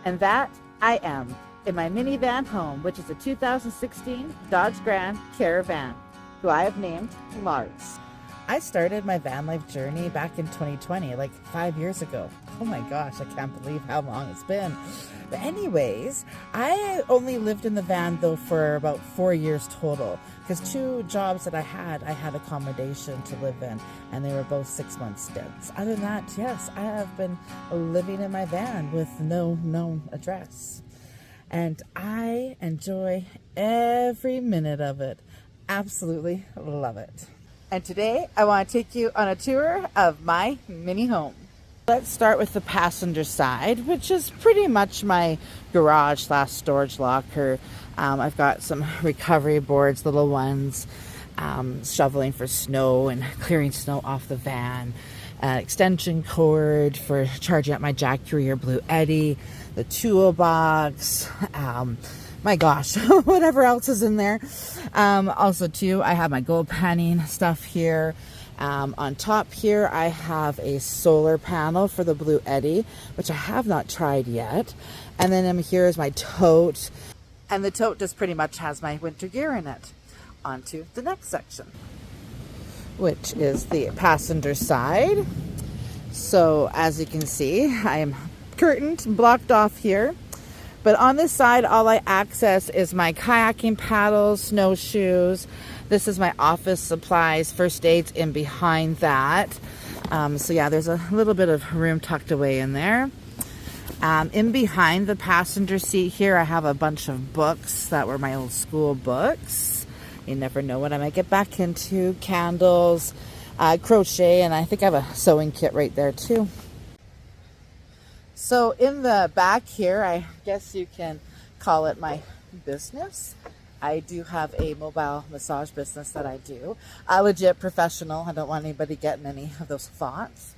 And that I am in my minivan home, which is a 2016 Dodge Grand Caravan, who I have named Lars. I started my van life journey back in 2020, like 5 years ago. Oh my gosh, I can't believe how long it's been. But anyways, I only lived in the van though for about 4 years total, because 2 jobs that I had accommodation to live in, and they were both 6-month stints. Other than that, yes, I have been living in my van with no known address. And I enjoy every minute of it. Absolutely love it. And today I want to take you on a tour of my mini home. Let's start with the passenger side, which is pretty much my garage / storage locker. I've got some recovery boards, little ones, shoveling for snow and clearing snow off the van, extension cord for charging up my Jack Courier Blue Eddy, the toolbox, my gosh, whatever else is in there. Also too, I have my gold panning stuff here. On top here, I have a solar panel for the Blue Eddy, which I have not tried yet. And then here is my tote. And the tote just pretty much has my winter gear in it. On to the next section, which is the passenger side. So as you can see, I am curtained, blocked off here. But on this side, all I access is my kayaking paddles, snowshoes. This is my office supplies, first aids in behind that. So yeah, there's a little bit of room tucked away in there. In behind the passenger seat here, I have a bunch of books that were my old school books. You never know what I might get back into. Candles, crochet, and I think I have a sewing kit right there too. So in the back here, I guess you can call it my business. I do have a mobile massage business that I do. Legit professional. I don't want anybody getting any of those thoughts.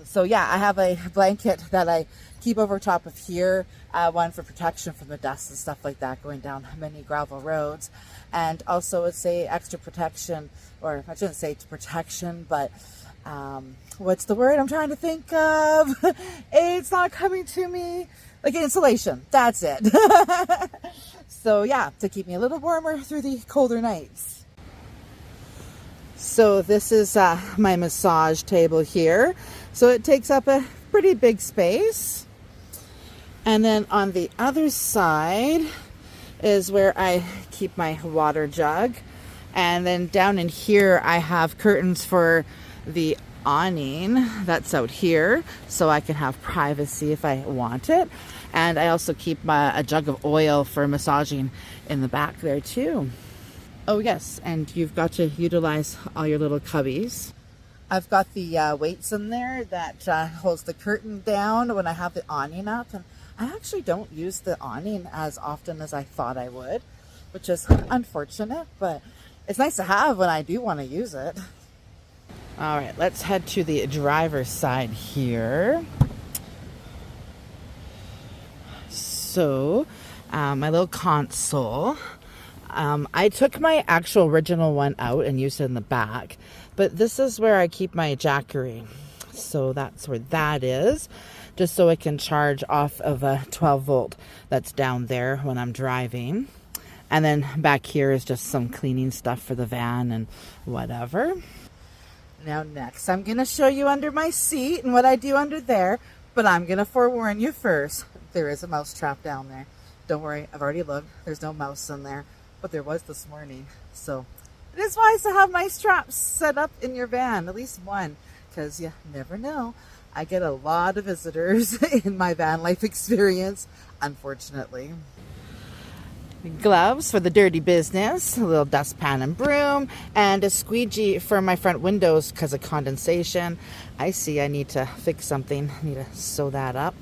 So yeah, I have a blanket that I keep over top of here. One for protection from the dust and stuff like that going down many gravel roads. And also it's a extra protection, or I shouldn't say protection, but what's the word I'm trying to think of? It's not coming to me. Like insulation. That's it. So yeah, to keep me a little warmer through the colder nights. So this is my massage table here. So it takes up a pretty big space. And then on the other side is where I keep my water jug. And then down in here, I have curtains for the awning that's out here, so I can have privacy if I want it. And I also keep a jug of oil for massaging in the back there too. Oh yes, and you've got to utilize all your little cubbies. I've got the weights in there that holds the curtain down when I have the awning up. And I actually don't use the awning as often as I thought I would, which is unfortunate, but it's nice to have when I do want to use it. All right, let's head to the driver's side here. So, my little console. I took my actual original one out and used it in the back, but this is where I keep my Jackery. So that's where that is, just so I can charge off of a 12 volt that's down there when I'm driving. And then back here is just some cleaning stuff for the van and whatever. Now next, I'm going to show you under my seat and what I do under there, but I'm going to forewarn you first. There is a mouse trap down there. Don't worry, I've already looked. There's no mouse in there, but there was this morning. So it is wise to have mice traps set up in your van, at least one, because you never know. I get a lot of visitors in my van life experience, unfortunately. Gloves for the dirty business, a little dustpan and broom, and a squeegee for my front windows because of condensation. I see I need to fix something. I need to sew that up.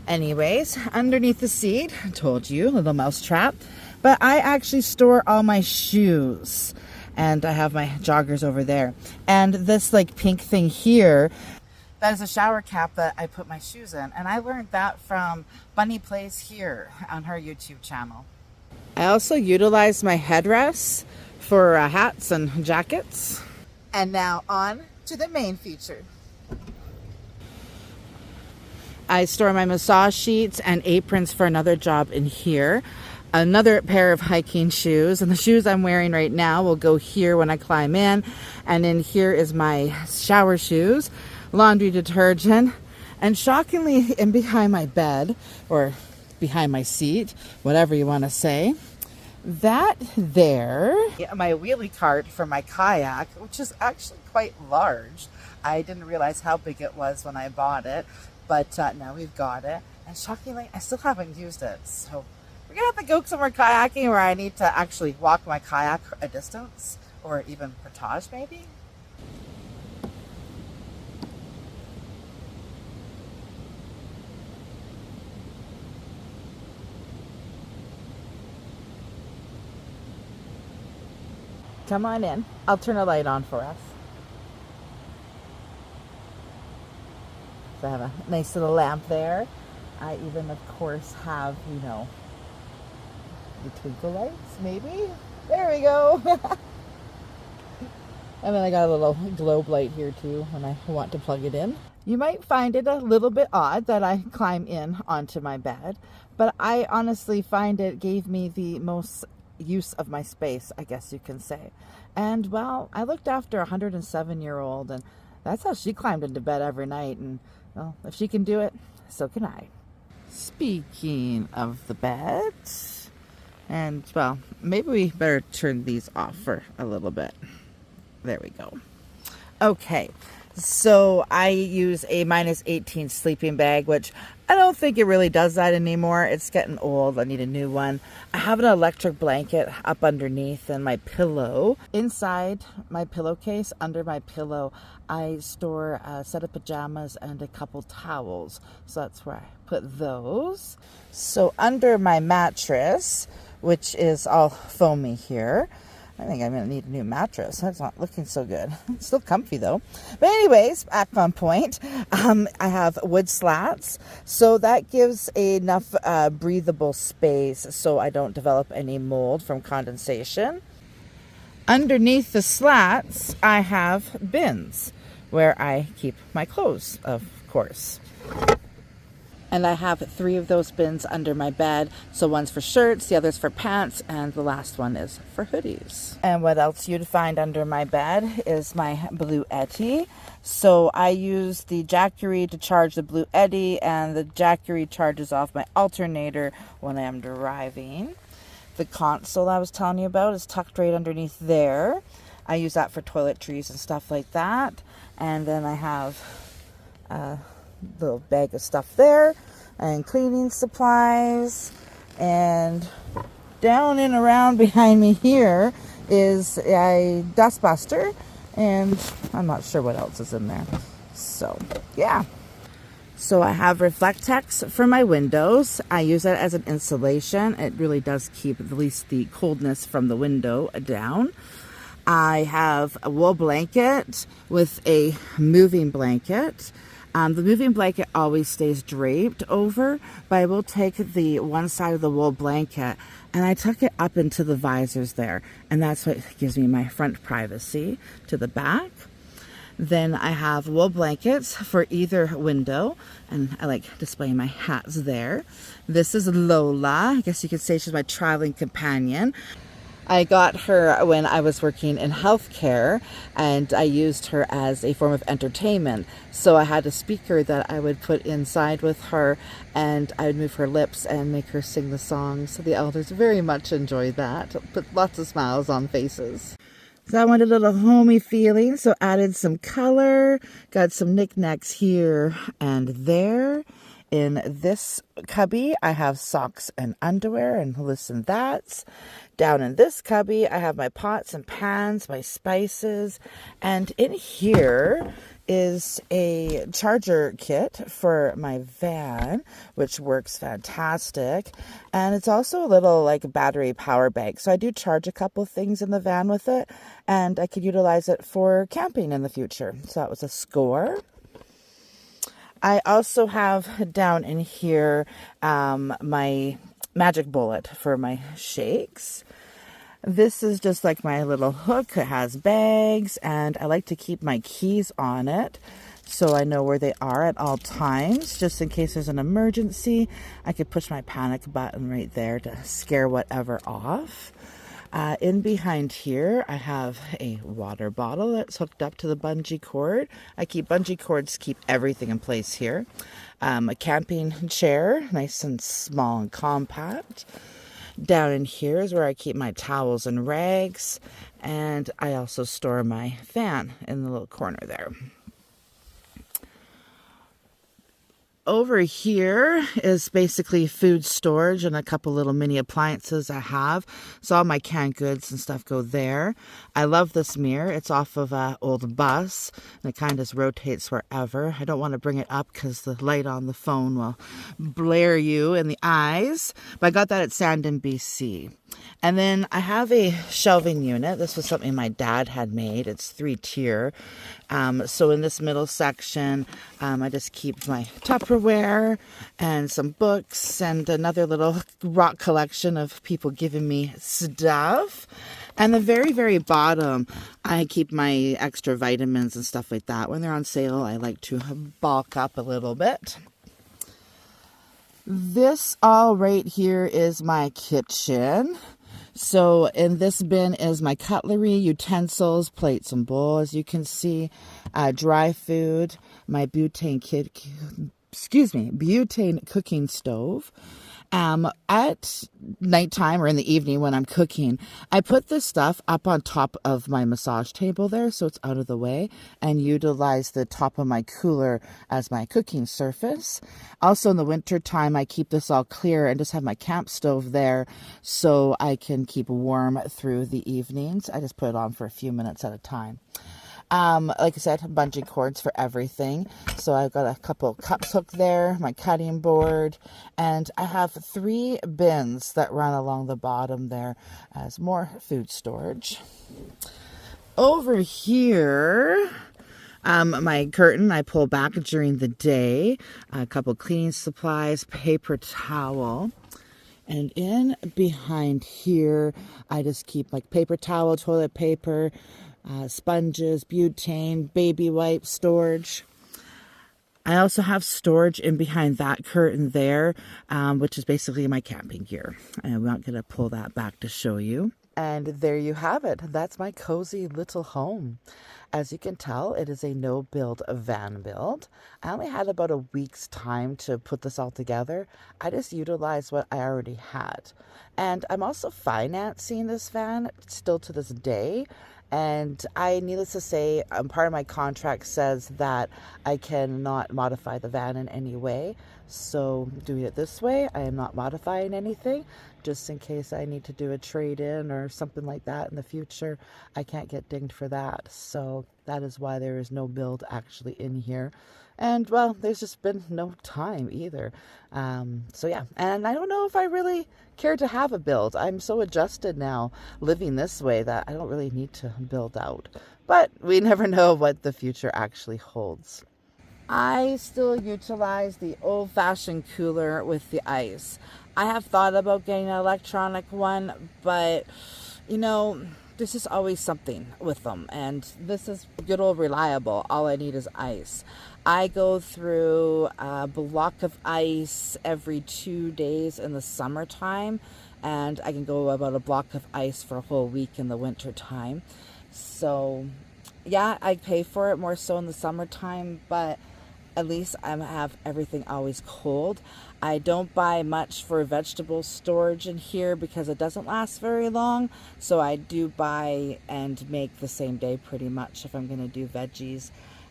Anyways, underneath the seat, I told you, a little mouse trap. But I actually store all my shoes. And I have my joggers over there. And this like pink thing here, that is a shower cap that I put my shoes in. And I learned that from Bunny Plays Here on her YouTube channel. I also utilize my headrests for hats and jackets. And now on to the main feature. I store my massage sheets and aprons for another job in here. Another pair of hiking shoes, and the shoes I'm wearing right now will go here when I climb in. And in here is my shower shoes, laundry detergent, and shockingly in behind my bed, or behind my seat, whatever you want to say, that there, my wheelie cart for my kayak, which is actually quite large. I didn't realize how big it was when I bought it, but now we've got it. And shockingly, I still haven't used it, so we're gonna have to go somewhere kayaking where I need to actually walk my kayak a distance, or even portage maybe. Come on in. I'll turn a light on for us. So I have a nice little lamp there. I even, of course, have, you know, the twinkle lights, maybe? There we go. And then I got a little globe light here too when I want to plug it in. You might find it a little bit odd that I climb in onto my bed, but I honestly find it gave me the most use of my space, I guess you can say. And well, I looked after a 107-year-old, and that's how she climbed into bed every night. And well, if she can do it, so can I. Speaking of the bed, and well, maybe we better turn these off for a little bit. There we go. Okay, so I use a -18 sleeping bag, which I don't think it really does that anymore. It's getting old. I need a new one. I have an electric blanket up underneath and my pillow. Inside my pillowcase, under my pillow, I store a set of pajamas and a couple towels. So that's where I put those. So under my mattress, which is all foamy here, I think I'm going to need a new mattress. That's not looking so good. It's still comfy though. But anyways, back on point. I have wood slats. So that gives enough breathable space so I don't develop any mold from condensation. Underneath the slats, I have bins where I keep my clothes, of course. And I have 3 of those bins under my bed. So one's for shirts, the other's for pants, and the last one is for hoodies. And what else you'd find under my bed is my Blue Yeti. So I use the Jackery to charge the Blue Yeti, and the Jackery charges off my alternator when I am driving. The console I was telling you about is tucked right underneath there. I use that for toiletries and stuff like that. And then I have little bag of stuff there, and cleaning supplies, and down and around behind me here is a dustbuster, and I'm not sure what else is in there. So yeah, so I have Reflectex for my windows. I use it as an insulation. It really does keep at least the coldness from the window down. I have a wool blanket with a moving blanket. The moving blanket always stays draped over, but I will take the one side of the wool blanket and I tuck it up into the visors there. And that's what gives me my front privacy to the back. Then I have wool blankets for either window, and I like displaying my hats there. This is Lola. I guess you could say she's my traveling companion. I got her when I was working in healthcare, and I used her as a form of entertainment. So I had a speaker that I would put inside with her, and I would move her lips and make her sing the songs. So the elders very much enjoyed that. Put lots of smiles on faces. So I wanted a little homey feeling, so added some color, got some knickknacks here and there. In this cubby, I have socks and underwear and this and that. Down in this cubby, I have my pots and pans, my spices. And in here is a charger kit for my van, which works fantastic. And it's also a little like battery power bank. So I do charge a couple things in the van with it, and I could utilize it for camping in the future. So that was a score. I also have down in here my magic bullet for my shakes. This is just like my little hook. It has bags, and I like to keep my keys on it. so I know where they are at all times, just in case there's an emergency. I could push my panic button right there to scare whatever off. In behind here, I have a water bottle that's hooked up to the bungee cord. I keep bungee cords to keep everything in place here. A camping chair, nice and small and compact. Down in here is where I keep my towels and rags, and I also store my fan in the little corner there. Over here is basically food storage and a couple little mini appliances I have. So all my canned goods and stuff go there. I love this mirror. It's off of an old bus and it kind of just rotates wherever. I don't want to bring it up because the light on the phone will blare you in the eyes. But I got that at Sandon, BC. And then I have a shelving unit. This was something my dad had made. It's 3-tier. So in this middle section, I just keep my Tupperware and some books and another little rock collection of people giving me stuff. And the very, very bottom, I keep my extra vitamins and stuff like that. When they're on sale, I like to bulk up a little bit. This all right here is my kitchen. So in this bin is my cutlery, utensils, plates and bowls. You can see dry food, my butane cooking stove. At nighttime or in the evening when I'm cooking, I put this stuff up on top of my massage table there so it's out of the way, and utilize the top of my cooler as my cooking surface. Also in the winter time, I keep this all clear and just have my camp stove there so I can keep warm through the evenings. I just put it on for a few minutes at a time. Like I said, bungee cords for everything. So I've got a couple cups hooked there, my cutting board, and I have 3 bins that run along the bottom there as more food storage. Over here, my curtain I pull back during the day, a couple cleaning supplies, paper towel. And in behind here, I just keep like paper towel, toilet paper, sponges, butane, baby wipes, storage. I also have storage in behind that curtain there, which is basically my camping gear. I'm not going to pull that back to show you. And there you have it. That's my cozy little home. As you can tell, it is a no-build van build. I only had about a week's time to put this all together. I just utilized what I already had. And I'm also financing this van still to this day. And needless to say, part of my contract says that I cannot modify the van in any way. So doing it this way, I am not modifying anything. Just in case I need to do a trade-in or something like that in the future, I can't get dinged for that. So that is why there is no build actually in here. And, well, there's just been no time either. So, yeah. And I don't know if I really care to have a build. I'm so adjusted now living this way that I don't really need to build out. But we never know what the future actually holds. I still utilize the old-fashioned cooler with the ice. I have thought about getting an electronic one, but, you know, this is always something with them. And this is good old reliable. All I need is ice. I go through a block of ice every 2 days in the summertime, and I can go about a block of ice for a whole week in the winter time. So, yeah, I pay for it more so in the summertime, but at least I have everything always cold. I don't buy much for vegetable storage in here because it doesn't last very long. So I do buy and make the same day pretty much if I'm going to do veggies.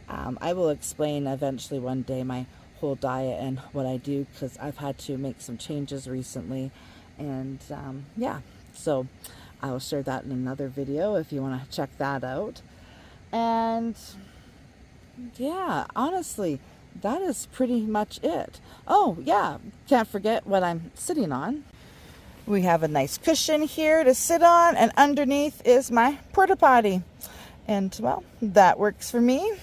I will explain eventually one day my whole diet and what I do because I've had to make some changes recently. And yeah, so I will share that in another video if you want to check that out. And yeah, honestly, that is pretty much it. Oh, yeah, can't forget what I'm sitting on. We have a nice cushion here to sit on, and underneath is my porta potty. And, well, that works for me.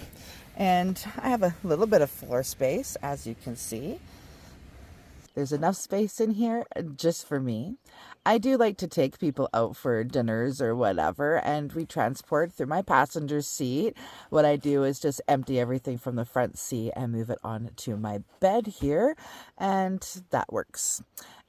And I have a little bit of floor space, as you can see. There's enough space in here just for me. I do like to take people out for dinners or whatever, and we transport through my passenger seat. What I do is just empty everything from the front seat and move it on to my bed here, and that works.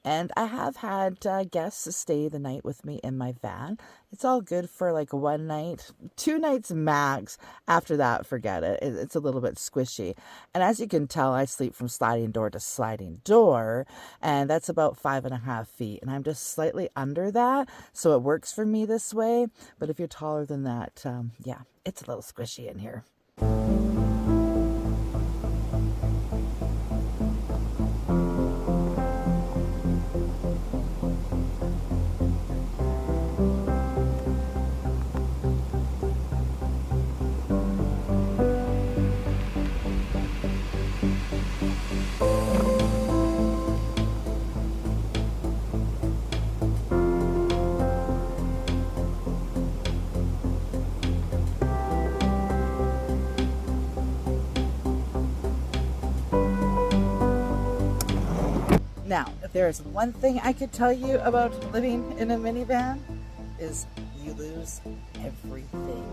And I have had guests stay the night with me in my van. It's all good for like 1 night, 2 nights max. After that, forget it. It's a little bit squishy. And as you can tell, I sleep from sliding door to sliding door, and that's about 5.5 feet. And I'm just slightly under that, so it works for me this way. But if you're taller than that, yeah, it's a little squishy in here. Now, if there is one thing I could tell you about living in a minivan, is you lose everything.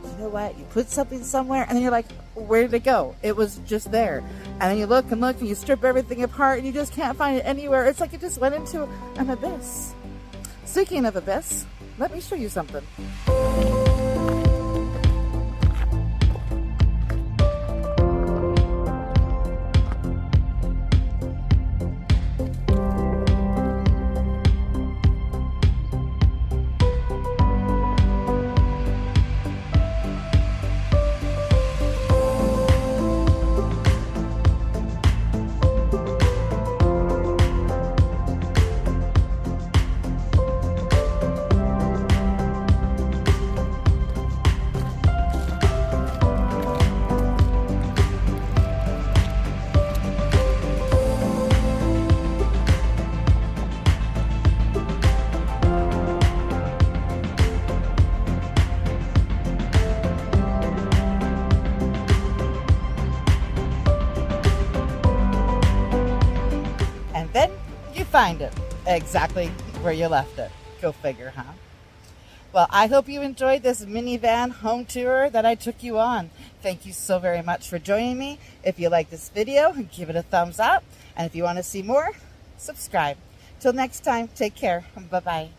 You know what? You put something somewhere and then you're like, where did it go? It was just there. And then you look and look and you strip everything apart and you just can't find it anywhere. It's like it just went into an abyss. Speaking of abyss, let me show you something. Then you find it exactly where you left it. Go figure, huh? Well, I hope you enjoyed this minivan home tour that I took you on. Thank you so very much for joining me. If you like this video, give it a thumbs up. And if you want to see more, subscribe. Till next time, take care. Bye-bye.